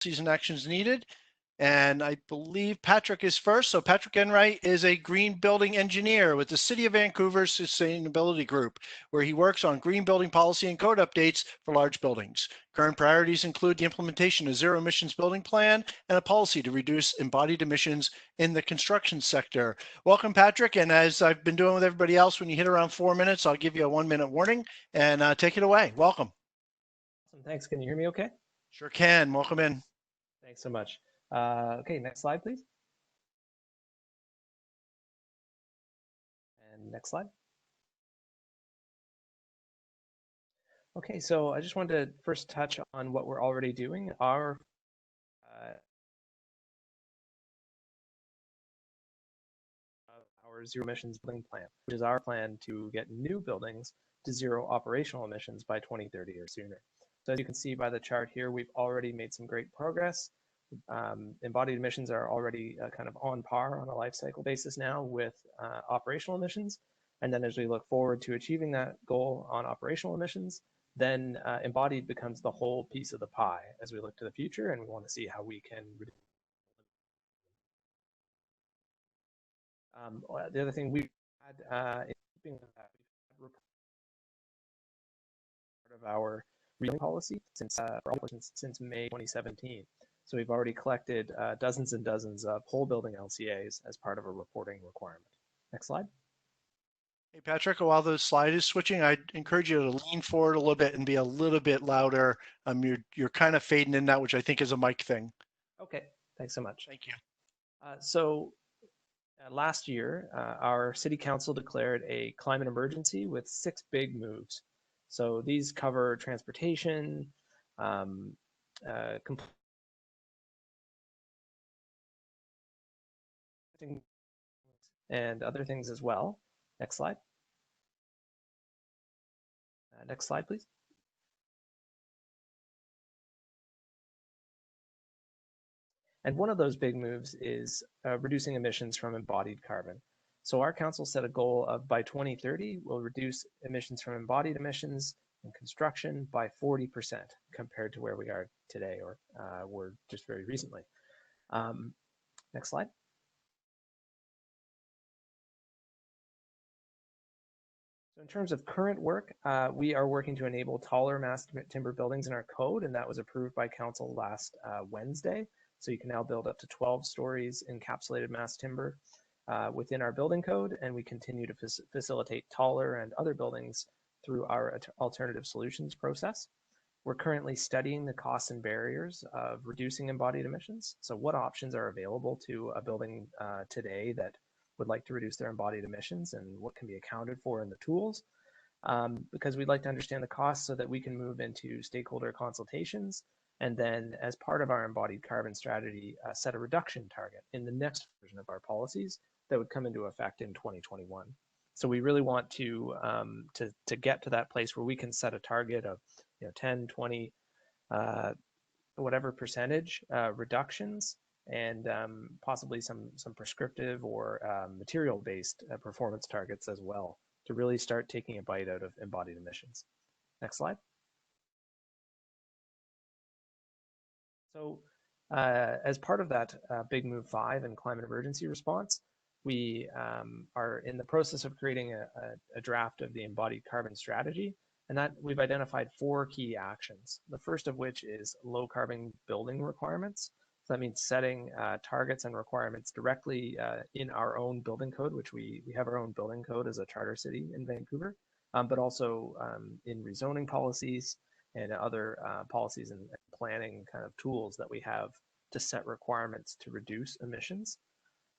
and actions needed. And I believe Patrick is first. So Patrick Enright is a green building engineer with the City of Vancouver's Sustainability Group, where he works on green building policy and code updates for large buildings. Current priorities include the implementation of zero emissions building plan and a policy to reduce embodied emissions in the construction sector. Welcome, Patrick. And as I've been doing with everybody else, when you hit around 4 minutes, I'll give you a 1 minute warning and take it away. Welcome. Awesome. Thanks. Can you hear me okay? Sure can. Welcome in. Thanks so much. Okay, next slide, please. And next slide. Okay, so I just wanted to first touch on what we're already doing. Our zero emissions building plan, which is our plan to get new buildings to zero operational emissions by 2030 or sooner. So as you can see by the chart here, we've already made some great progress. Embodied emissions are already kind of on par on a life cycle basis now with operational emissions. And then as we look forward to achieving that goal on operational emissions, then embodied becomes the whole piece of the pie as we look to the future, and we want to see how we can reduce. The other thing we had in keeping with that, we've had part of our rebuilding policy since May 2017. So we've already collected dozens and dozens of whole building LCAs as part of a reporting requirement. Next slide. Hey, Patrick, while the slide is switching, I'd encourage you to lean forward a little bit and be a little bit louder. You're kind of fading in that, which I think is a mic thing. Okay, thanks so much. Thank you. Last year, our city council declared a climate emergency with 6 big moves. So these cover transportation, and other things as well. Next slide. Next slide, please. And one of those big moves is reducing emissions from embodied carbon. So our council set a goal of by 2030, we'll reduce emissions from embodied emissions in construction by 40% compared to where we are today, or were just very recently. Next slide. So in terms of current work, we are working to enable taller mass timber buildings in our code, and that was approved by council last Wednesday. So you can now build up to 12 stories encapsulated mass timber within our building code, and we continue to facilitate taller and other buildings through our alternative solutions process. We're currently studying the costs and barriers of reducing embodied emissions. So what options are available to a building today that would like to reduce their embodied emissions, and what can be accounted for in the tools? Because we'd like to understand the costs so that we can move into stakeholder consultations, and then as part of our embodied carbon strategy, set a reduction target in the next version of our policies that would come into effect in 2021. So we really want to get to that place where we can set a target of 10, 20, whatever percentage reductions, and possibly some prescriptive or material-based performance targets as well, to really start taking a bite out of embodied emissions. Next slide. So as part of that Big Move 5 and climate emergency response, we are in the process of creating a draft of the embodied carbon strategy, and that we've identified 4 key actions. The first of which is low carbon building requirements. So that means setting targets and requirements directly in our own building code, which we have our own building code as a charter city in Vancouver, but also in rezoning policies and other policies and planning kind of tools that we have to set requirements to reduce emissions.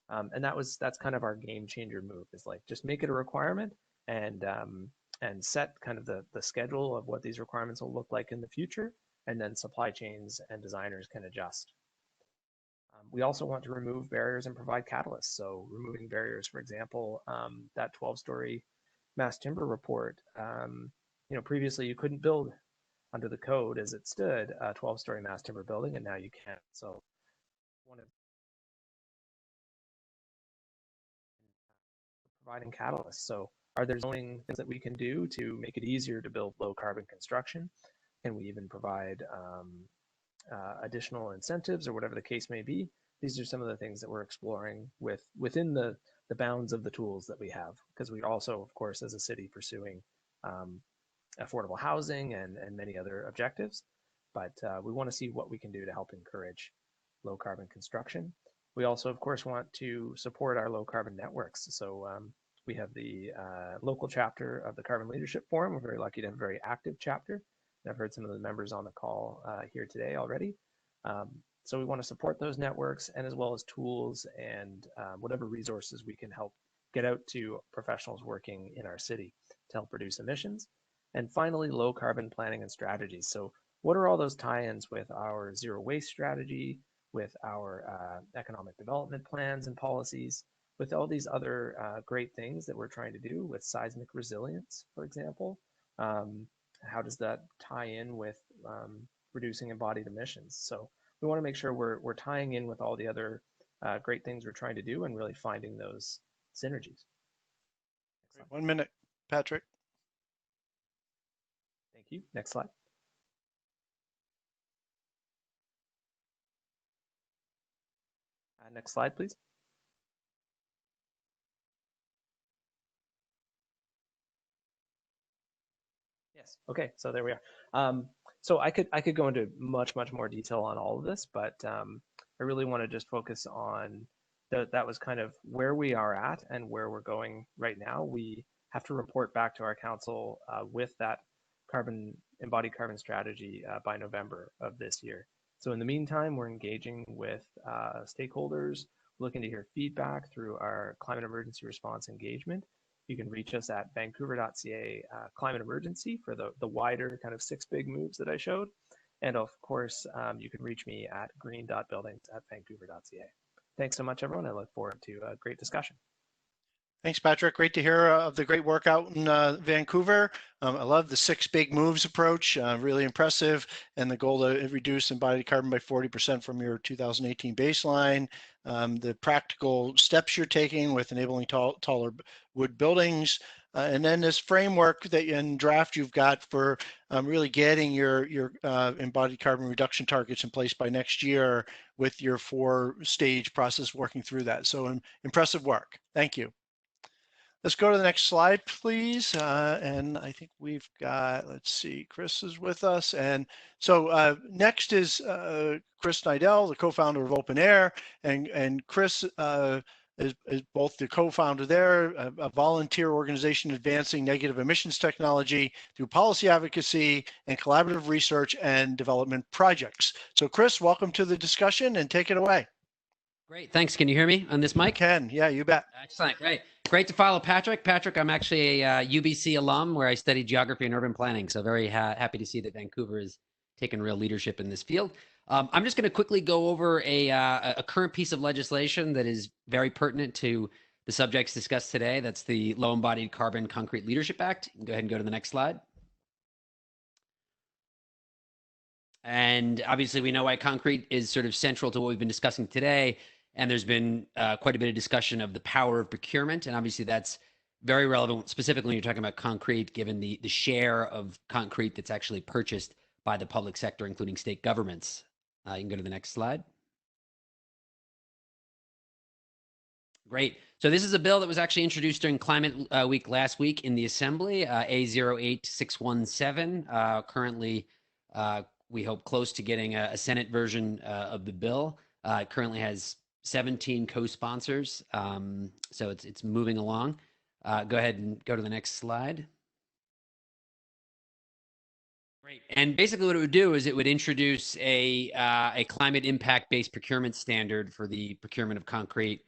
And that's kind of our game changer move, is like just make it a requirement and set kind of the schedule of what these requirements will look like in the future, and then supply chains and designers can adjust. We also want to remove barriers and provide catalysts. So removing barriers, for example, that 12-story mass timber report, previously you couldn't build under the code as it stood a 12-story mass timber building, and now you can. So providing catalysts. So are there zoning things that we can do to make it easier to build low carbon construction? Can we even provide additional incentives or whatever the case may be. These are some of the things that we're exploring within the bounds of the tools that we have, because we also, of course, as a city, pursuing affordable housing and many other objectives. But we want to see what we can do to help encourage low carbon construction. We also, of course, want to support our low carbon networks. So we have the local chapter of the Carbon Leadership Forum. We're very lucky to have a very active chapter. And I've heard some of the members on the call here today already. So we want to support those networks, and as well as tools and whatever resources we can help get out to professionals working in our city to help reduce emissions. And finally, low carbon planning and strategies. So what are all those tie-ins with our zero waste strategy, with our economic development plans and policies, with all these other great things that we're trying to do with seismic resilience, for example? How does that tie in with reducing embodied emissions? So we want to make sure we're tying in with all the other great things we're trying to do and really finding those synergies. 1 minute, Patrick. Thank you. Next slide. Next slide, please. Yes. Okay. So there we are. So I could go into much more detail on all of this, but I really want to just focus on that was kind of where we are at and where we're going right now. We have to report back to our council with that embodied carbon strategy by November of this year. So in the meantime, we're engaging with stakeholders, looking to hear feedback through our climate emergency response engagement. You can reach us at vancouver.ca climate emergency for the wider kind of 6 big moves that I showed. And of course, you can reach me at green.buildings@vancouver.ca. Thanks so much, everyone. I look forward to a great discussion. Thanks, Patrick. Great to hear of the great work out in Vancouver. I love the 6 big moves approach, really impressive. And the goal to reduce embodied carbon by 40% from your 2018 baseline. The practical steps you're taking with enabling taller wood buildings. And then this framework that in draft you've got for really getting your embodied carbon reduction targets in place by next year with your 4-stage process working through that. So impressive work. Thank you. Let's go to the next slide, please. And I think we've got, let's see, Chris is with us. And so next is Chris Nidell, the co-founder of Open Air. And Chris is both the co-founder there, a volunteer organization advancing negative emissions technology through policy advocacy and collaborative research and development projects. So Chris, welcome to the discussion and take it away. Great, thanks. Can you hear me on this mic? Can, yeah, you bet. Excellent, great. Great to follow Patrick. Patrick, I'm actually a UBC alum where I studied geography and urban planning. So very happy to see that Vancouver is taking real leadership in this field. I'm just going to quickly go over a current piece of legislation that is very pertinent to the subjects discussed today. That's the Low Embodied Carbon Concrete Leadership Act. You can go ahead and go to the next slide. And obviously we know why concrete is sort of central to what we've been discussing today. And there's been quite a bit of discussion of the power of procurement. And obviously that's very relevant, specifically when you're talking about concrete, given the share of concrete that's actually purchased by the public sector, including state governments. You can go to the next slide. Great. So this is a bill that was actually introduced during Climate Week last week in the Assembly, A08617. Currently, we hope close to getting a Senate version of the bill. It currently has 17 co-sponsors, so it's moving along. Go ahead and go to the next slide. Great. And basically what it would do is it would introduce a climate impact-based procurement standard for the procurement of concrete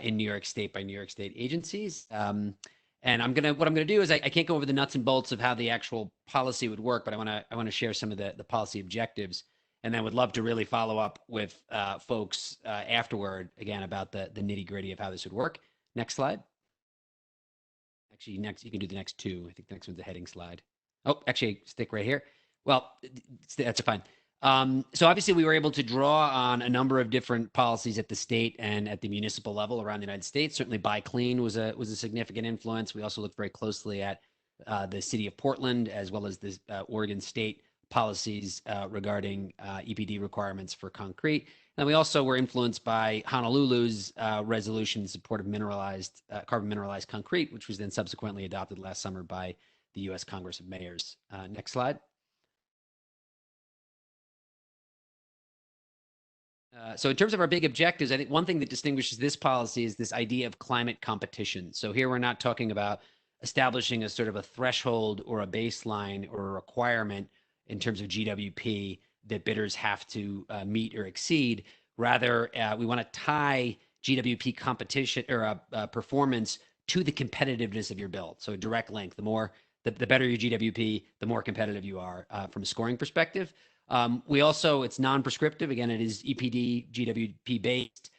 in New York State by New York State agencies. And what I'm gonna do is I can't go over the nuts and bolts of how the actual policy would work, but I wanna share some of the policy objectives, and then would love to really follow up with folks afterward again about the nitty gritty of how this would work. Next slide. Actually, next you can do the next 2. I think the next one's the heading slide. Oh, actually, stick right here. Well, that's fine. So obviously we were able to draw on a number of different policies at the state and at the municipal level around the United States. Certainly Buy Clean was a significant influence. We also looked very closely at the city of Portland, as well as the Oregon State policies regarding EPD requirements for concrete. And we also were influenced by Honolulu's resolution in support of mineralized carbon mineralized concrete, which was then subsequently adopted last summer by the U.S. Congress of Mayors. Next slide. So in terms of our big objectives, I think one thing that distinguishes this policy is this idea of climate competition. So here we're not talking about establishing a sort of a threshold or a baseline or a requirement in terms of GWP that bidders have to meet or exceed. Rather, we want to tie GWP competition or performance to the competitiveness of your build. So a direct link. The better your GWP, the more competitive you are from a scoring perspective. We also, it's non-prescriptive. Again, it is EPD, GWP based.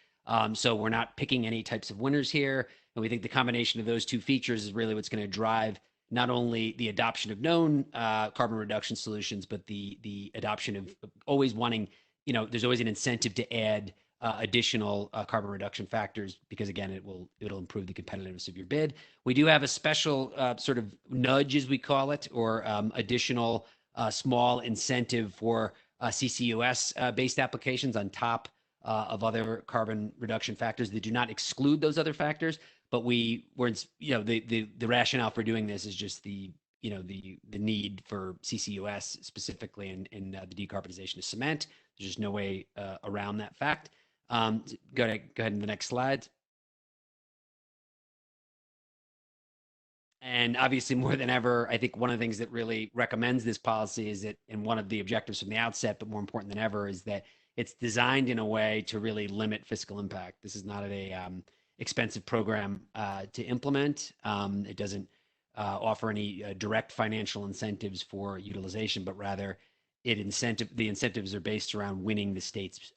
So we're not picking any types of winners here. And we think the combination of those two features is really what's going to drive not only the adoption of known carbon reduction solutions, but the adoption of always wanting, there's always an incentive to add additional carbon reduction factors because, again, it'll improve the competitiveness of your bid. We do have a special sort of nudge, as we call it, or additional small incentive for CCUS-based applications on top of other carbon reduction factors that do not exclude those other factors. But the rationale for doing this is just the need for CCUS specifically in the decarbonization of cement. There's just no way around that fact. Go ahead to the next slide. And obviously, more than ever, I think one of the things that really recommends this policy is that, and one of the objectives from the outset, but more important than ever, is that it's designed in a way to really limit fiscal impact. This is not an expensive program to implement. It doesn't offer any direct financial incentives for utilization, but rather the incentives are based around winning the state's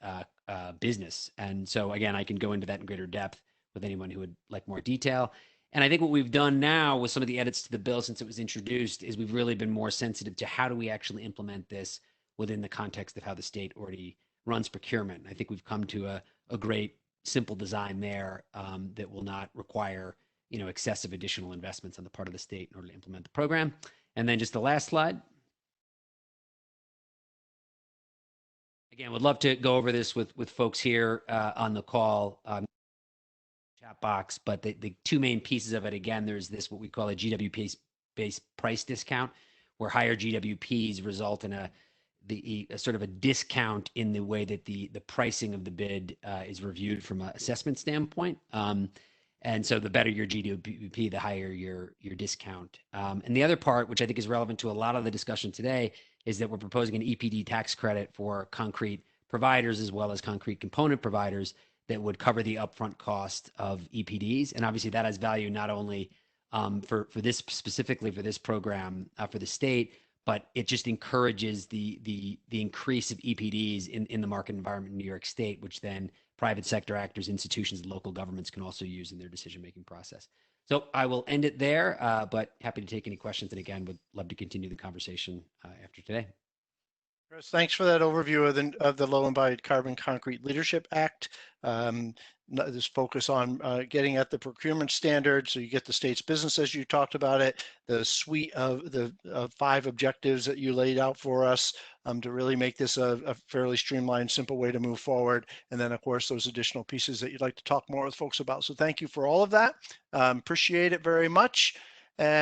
business. And so, again, I can go into that in greater depth with anyone who would like more detail. And I think what we've done now with some of the edits to the bill since it was introduced is we've really been more sensitive to how do we actually implement this within the context of how the state already runs procurement. And I think we've come to a great simple design there that will not require excessive additional investments on the part of the state in order to implement the program. And then just the last slide. Again, would love to go over this with folks here on the call. Chat box, but the two main pieces of it, again, there's this what we call a GWP-based price discount, where higher GWPs result in a sort of a discount in the way that the pricing of the bid is reviewed from an assessment standpoint. And so the better your GWP, the higher your discount. And the other part, which I think is relevant to a lot of the discussion today, is that we're proposing an Epd tax credit for concrete providers as well as concrete component providers that would cover the upfront cost of EPDs. And obviously that has value not only for this specifically for this program for the state, but it just encourages the increase of EPDs in the market environment in New York State, which then private sector actors, institutions, and local governments can also use in their decision-making process. So I will end it there, but happy to take any questions. And again, would love to continue the conversation after today. Chris, thanks for that overview of the Low Embodied Carbon Concrete Leadership Act. This focus on getting at the procurement standards, so you get the state's business as you talked about it, the suite of the 5 objectives that you laid out for us to really make this a fairly streamlined, simple way to move forward. And then, of course, those additional pieces that you'd like to talk more with folks about. So thank you for all of that. Appreciate it very much.